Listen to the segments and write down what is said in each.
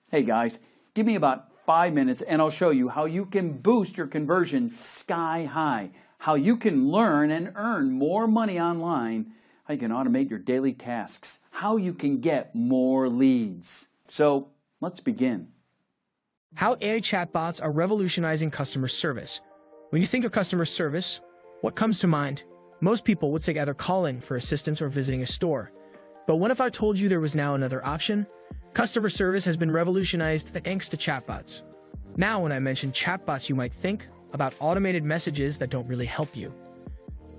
Hey guys, give me about 5 minutes and I'll show you how you can boost your conversion sky high, how you can learn and earn more money online, how you can automate your daily tasks, how you can get more leads. So let's begin. How AI chatbots are revolutionizing customer service. When you think of customer service, what comes to mind? Most people would say either calling for assistance or visiting a store. But what if I told you there was now another option? Customer service has been revolutionized thanks to chatbots. Now, when I mention chatbots, you might think about automated messages that don't really help you.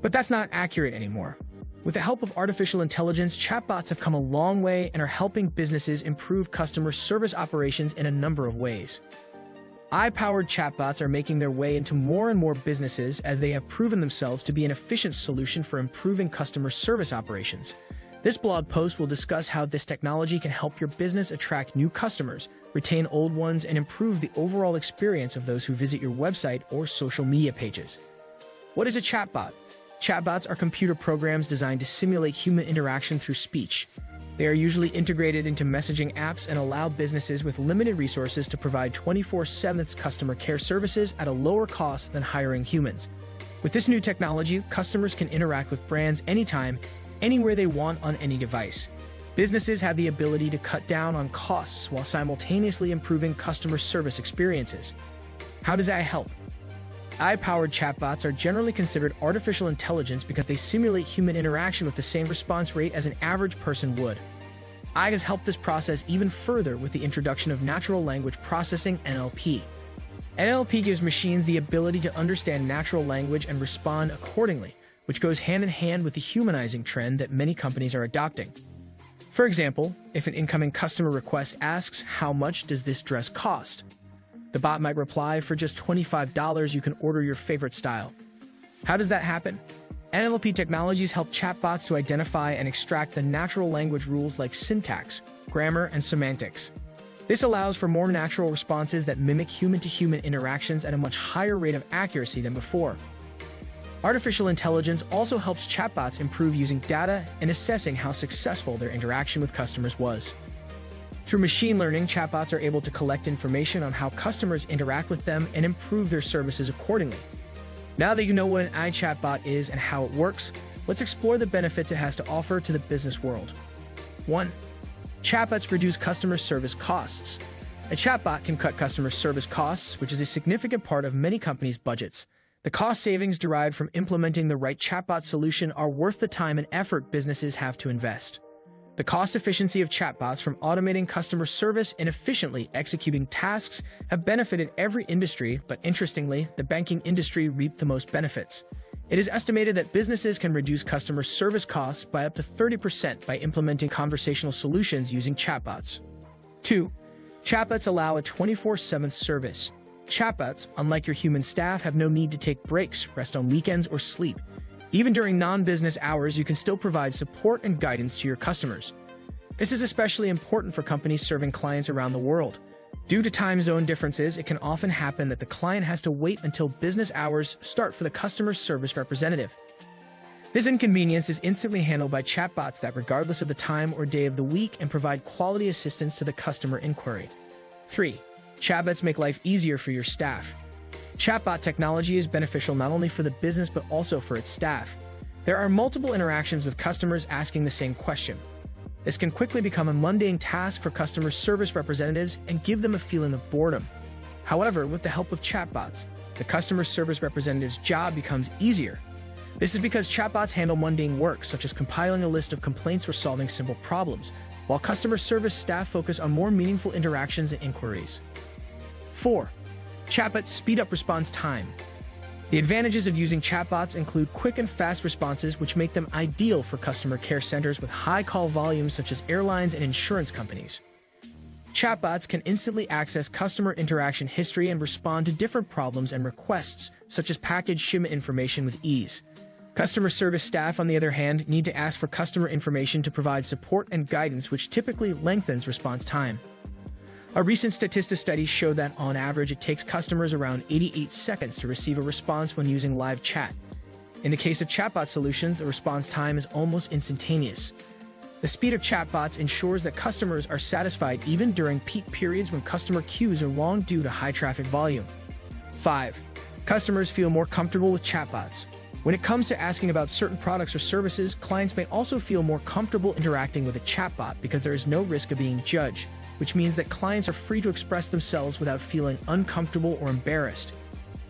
But that's not accurate anymore. With the help of artificial intelligence, chatbots have come a long way and are helping businesses improve customer service operations in a number of ways. AI-powered chatbots are making their way into more and more businesses as they have proven themselves to be an efficient solution for improving customer service operations. This blog post will discuss how this technology can help your business attract new customers, retain old ones, and improve the overall experience of those who visit your website or social media pages. What is a chatbot? Chatbots are computer programs designed to simulate human interaction through speech. They are usually integrated into messaging apps and allow businesses with limited resources to provide 24/7 customer care services at a lower cost than hiring humans. With this new technology, customers can interact with brands anytime, anywhere they want on any device. Businesses have the ability to cut down on costs while simultaneously improving customer service experiences. How does that help? AI-powered chatbots are generally considered artificial intelligence because they simulate human interaction with the same response rate as an average person would. AI has helped this process even further with the introduction of natural language processing (NLP). NLP gives machines the ability to understand natural language and respond accordingly, which goes hand in hand with the humanizing trend that many companies are adopting. For example, if an incoming customer request asks, "How much does this dress cost?" the bot might reply, "For just $25, you can order your favorite style." How does that happen? NLP technologies help chatbots to identify and extract the natural language rules like syntax, grammar, and semantics. This allows for more natural responses that mimic human-to-human interactions at a much higher rate of accuracy than before. Artificial intelligence also helps chatbots improve using data and assessing how successful their interaction with customers was. Through machine learning, chatbots are able to collect information on how customers interact with them and improve their services accordingly. Now that you know what an AI chatbot is and how it works, let's explore the benefits it has to offer to the business world. 1. Chatbots reduce customer service costs. A chatbot can cut customer service costs, which is a significant part of many companies' budgets. The cost savings derived from implementing the right chatbot solution are worth the time and effort businesses have to invest. The cost efficiency of chatbots, from automating customer service and efficiently executing tasks, have benefited every industry, but interestingly, the banking industry reaped the most benefits. It is estimated that businesses can reduce customer service costs by up to 30% by implementing conversational solutions using chatbots. 2. Chatbots allow a 24/7 service. Chatbots, unlike your human staff, have no need to take breaks, rest on weekends, or sleep. Even during non-business hours, you can still provide support and guidance to your customers. This is especially important for companies serving clients around the world. Due to time zone differences, it can often happen that the client has to wait until business hours start for the customer service representative. This inconvenience is instantly handled by chatbots that, regardless of the time or day of the week, and provide quality assistance to the customer inquiry. 3. Chatbots make life easier for your staff. Chatbot technology is beneficial not only for the business but also for its staff. There are multiple interactions with customers asking the same question. This can quickly become a mundane task for customer service representatives and give them a feeling of boredom. However, with the help of chatbots, the customer service representative's job becomes easier. This is because chatbots handle mundane work, such as compiling a list of complaints or solving simple problems, while customer service staff focus on more meaningful interactions and inquiries. 4. Chatbots speed up response time. The advantages of using chatbots include quick and fast responses, which make them ideal for customer care centers with high call volumes such as airlines and insurance companies. Chatbots can instantly access customer interaction history and respond to different problems and requests, such as package shipment information, with ease. Customer service staff, on the other hand, need to ask for customer information to provide support and guidance, which typically lengthens response time. A recent Statista study showed that, on average, it takes customers around 88 seconds to receive a response when using live chat. In the case of chatbot solutions, the response time is almost instantaneous. The speed of chatbots ensures that customers are satisfied even during peak periods when customer queues are long due to high traffic volume. 5. Customers feel more comfortable with chatbots. When it comes to asking about certain products or services, clients may also feel more comfortable interacting with a chatbot because there is no risk of being judged, which means that clients are free to express themselves without feeling uncomfortable or embarrassed.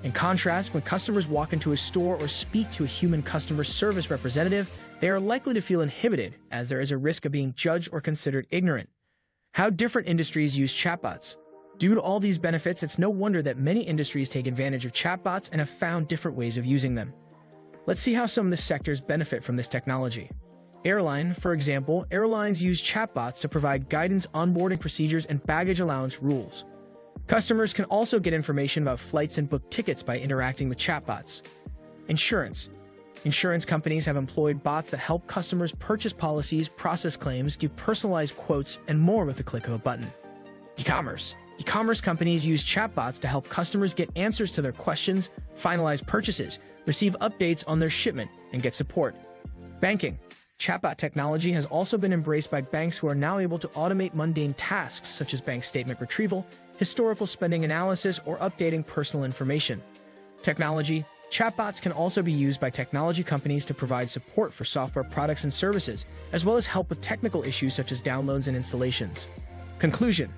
In contrast, when customers walk into a store or speak to a human customer service representative, they are likely to feel inhibited, as there is a risk of being judged or considered ignorant. How different industries use chatbots. Due to all these benefits, it's no wonder that many industries take advantage of chatbots and have found different ways of using them. Let's see how some of the sectors benefit from this technology. Airline, for example, airlines use chatbots to provide guidance, onboarding procedures, and baggage allowance rules. Customers can also get information about flights and book tickets by interacting with chatbots. Insurance. Insurance companies have employed bots that help customers purchase policies, process claims, give personalized quotes, and more with the click of a button. E-commerce. E-commerce companies use chatbots to help customers get answers to their questions, finalize purchases, receive updates on their shipment, and get support. Banking. Chatbot technology has also been embraced by banks who are now able to automate mundane tasks such as bank statement retrieval, historical spending analysis, or updating personal information. Technology. Chatbots can also be used by technology companies to provide support for software products and services, as well as help with technical issues such as downloads and installations. Conclusion.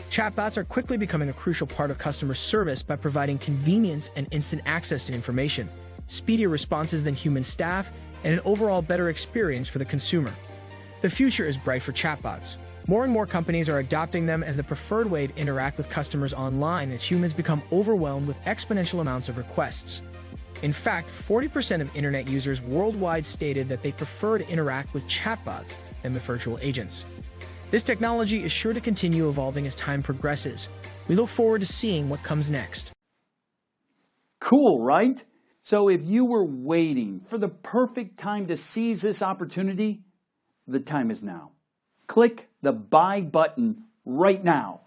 Chatbots are quickly becoming a crucial part of customer service by providing convenience and instant access to information, speedier responses than human staff, and an overall better experience for the consumer. The future is bright for chatbots. More and more companies are adopting them as the preferred way to interact with customers online as humans become overwhelmed with exponential amounts of requests. In fact, 40% of internet users worldwide stated that they prefer to interact with chatbots than with virtual agents. This technology is sure to continue evolving as time progresses. We look forward to seeing what comes next. Cool, right? So if you were waiting for the perfect time to seize this opportunity, the time is now. Click the buy button right now.